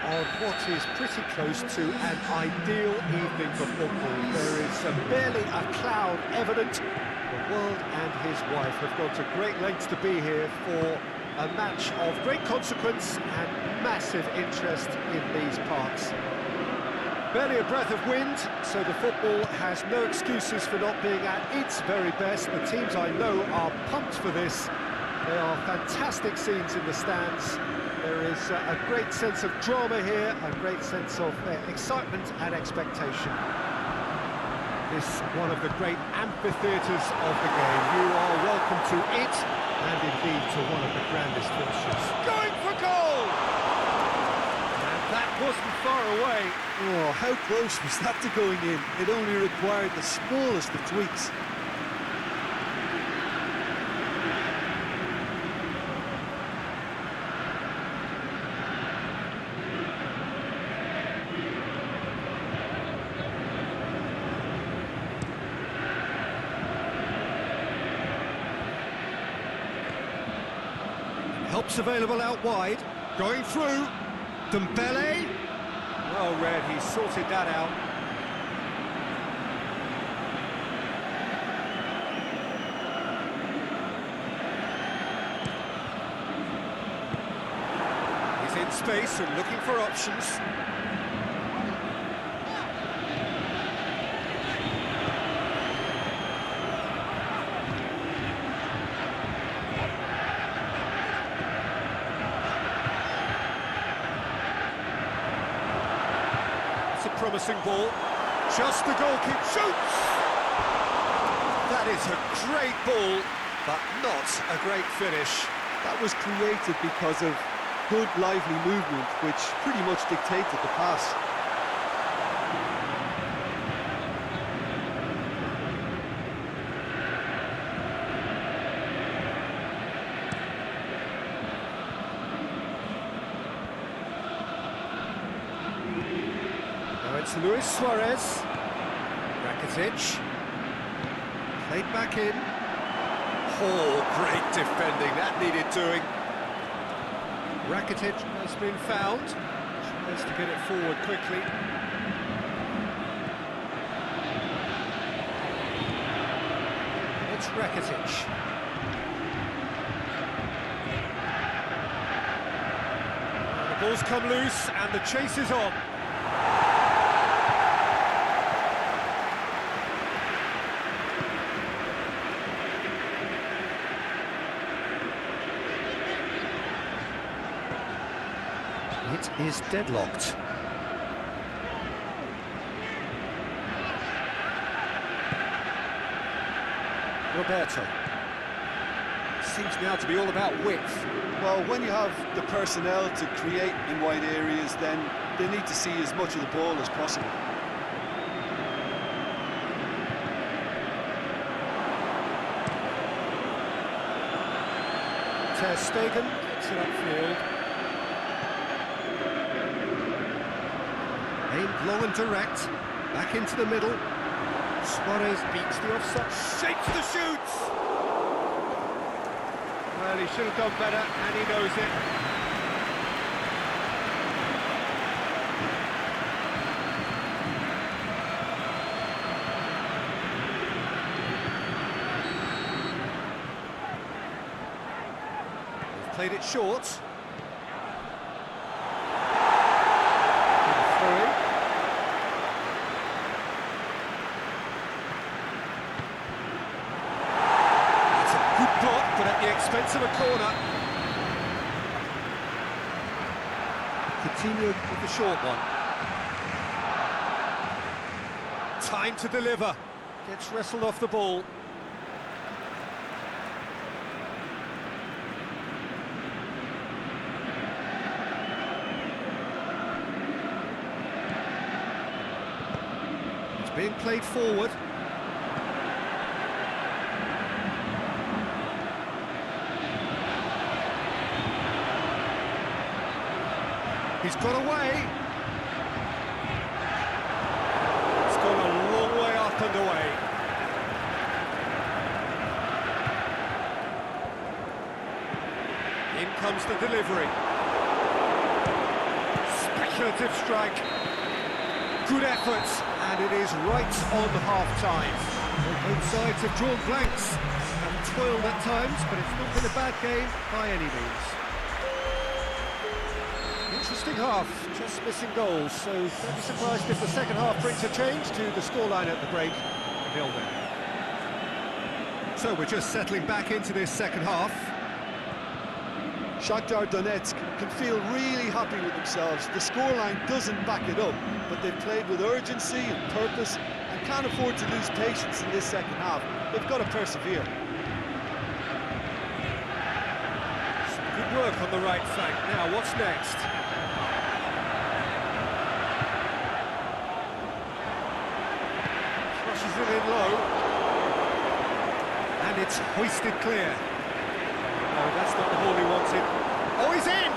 on what is pretty close to an ideal evening for football. There is barely a cloud evident. The world and his wife have gone to great lengths to be here for a match of great consequence and massive interest in these parts. Barely a breath of wind, so the football has no excuses for not being at its very best. The teams I know are pumped for this. There are fantastic scenes in the stands. There is a great sense of drama here, a great sense of excitement and expectation. This one of the great amphitheatres of the game. You are welcome to it, and indeed to one of the grandest finishes. Going for goal! And that wasn't far away. Oh, how close was that to going in? It only required the smallest of tweaks. Help's available out wide. Going through. Dembele. Well read, he sorted that out. He's in space and looking for options. Promising ball, just the goalkeeper shoots! That is a great ball, but not a great finish. That was created because of good, lively movement, which pretty much dictated the pass. It's Luis Suarez. Rakitic. Played back in. Oh, great defending. That needed doing. Rakitic has been found. Tries to get it forward quickly. It's Rakitic. The ball's come loose and the chase is on. It is deadlocked. Roberto. Seems now to be all about width. Well, when you have the personnel to create in wide areas, then they need to see as much of the ball as possible. Ter Stegen gets it upfield. Aimed long and direct, back into the middle. Suarez beats the offside, shapes the shoots! Well, he should have done better, and he knows it. They've played it short. But at the expense of a corner. Coutinho with the short one. Time to deliver. Gets wrestled off the ball. It's being played forward. He's got away. It's gone a long way up and away. In comes the delivery. speculative strike. Good effort, and it is right on half-time. Well, both sides have drawn blanks and toiled at times, but it's not been a bad game by any means. Interesting half, just missing goals, so don't be surprised if the second half brings a change to the scoreline at the break. 0-0. So we're just settling back into this second half. Shakhtar Donetsk can feel really happy with themselves. The scoreline doesn't back it up, but they've played with urgency and purpose and can't afford to lose patience in this second half. They've got to persevere. Some good work on the right flank. Now, what's next? Crosses it in low. And it's hoisted clear. No, that's not the ball he wanted. Oh, he's in!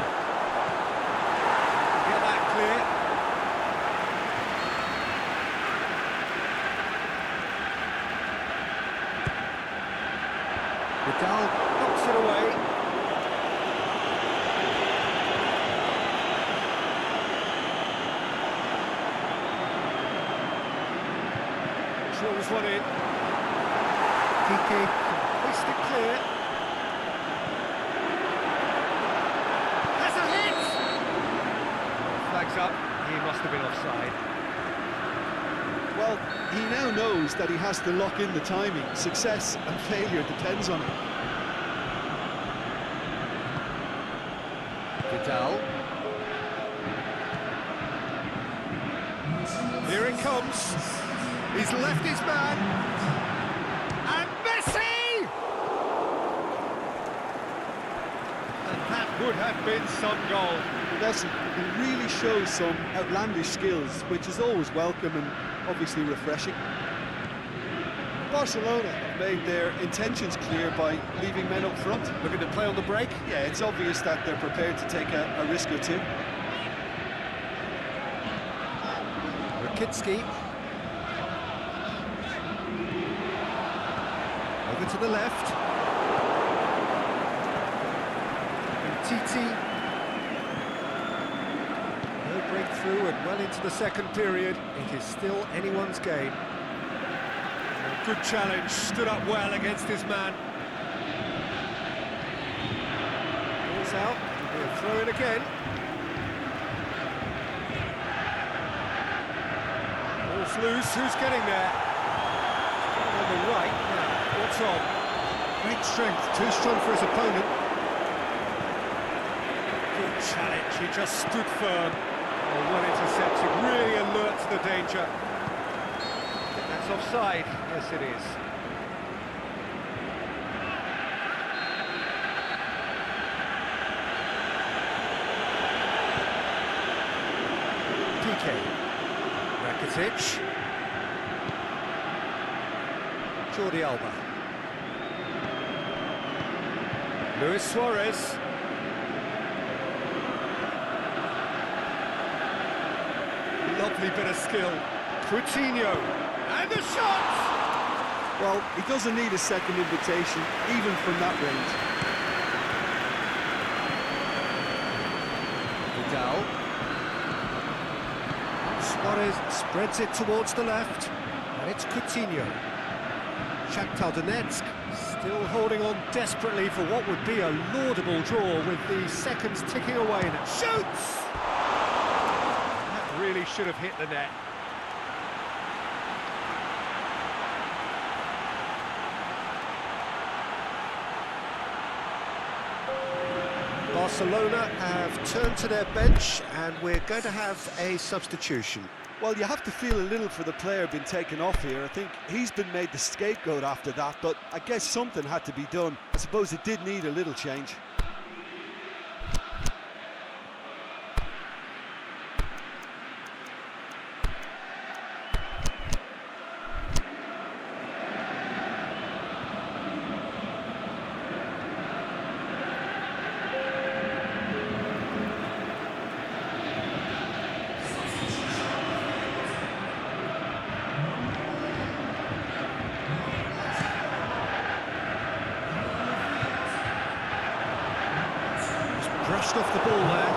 Get that clear. Vidal knocks it away. Drills one in. Kike hoisted clear. Up, he must have been offside. Well, he now knows that he has to lock in the timing. Success and failure depends on it. Vidal. Here it comes. He's left his man. And Messi! And that would have been some goal. Messi really shows some outlandish skills, which is always welcome and obviously refreshing. Barcelona have made their intentions clear by leaving men up front. Looking to play on the break? Yeah, it's obvious that they're prepared to take a risk or two. Rakitsky. Over to the left. And Titi. Breakthrough and well into the second period. It is still anyone's game. Good challenge, stood up well against his man. Ball's out, it'll be a throw in again. Ball's loose, who's getting there? On the right, now, what's on? Great strength, too strong for his opponent. Good challenge, he just stood firm. Well intercepted, really alert to the danger. I think that's offside. Yes, it is. PK. Rakitic. Jordi Alba. Luis Suarez. Lovely bit of skill. Coutinho, and the shot! Well, he doesn't need a second invitation, even from that range. Vidal. Suarez spreads it towards the left, and it's Coutinho. Shakhtar Donetsk still holding on desperately for what would be a laudable draw with the seconds ticking away, and it shoots! Really should have hit the net. Barcelona have turned to their bench and we're going to have a substitution. Well, you have to feel a little for the player being taken off here. I think he's been made the scapegoat after that, but I guess something had to be done. I suppose it did need a little change. Brushed off the ball there.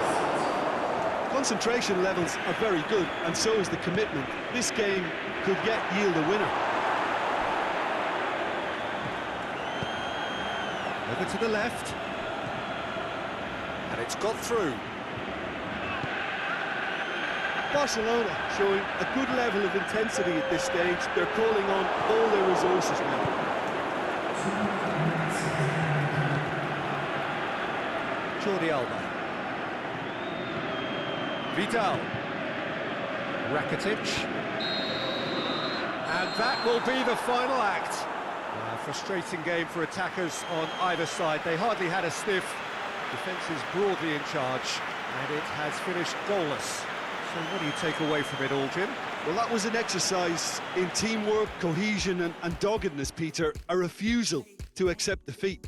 concentration levels are very good, and so is the commitment. This game could yield a winner. Over to the left. And it's got through. Barcelona showing a good level of intensity at this stage. They're calling on all their resources now. Jordi Alba. Vidal. Rakitic. And that will be the final act. A frustrating game for attackers on either side. They hardly had a sniff. Defence is broadly in charge, and it has finished goalless. So what do you take away from it all, Jim? Well, that was an exercise in teamwork, cohesion and doggedness, Peter. A refusal to accept defeat.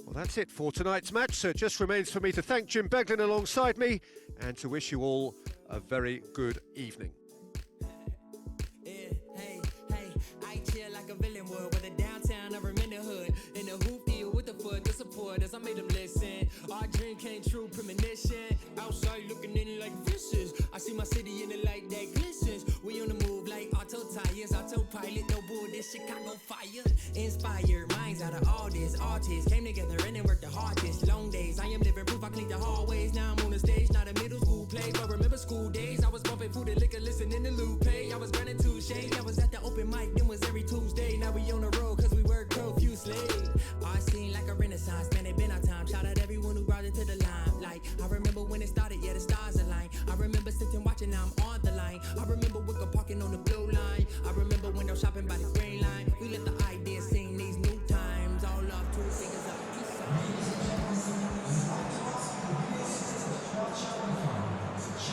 Well, that's it for tonight's match, so it just remains for me to thank Jim Beglin alongside me and to wish you all a very good evening. As I made them listen, our dream came true, premonition. Outside looking in like fishes. I see my city in the light that glistens. We on the move like auto tires, autopilot, no bull, this Chicago fire. Inspired minds out of all this, artists came together and then worked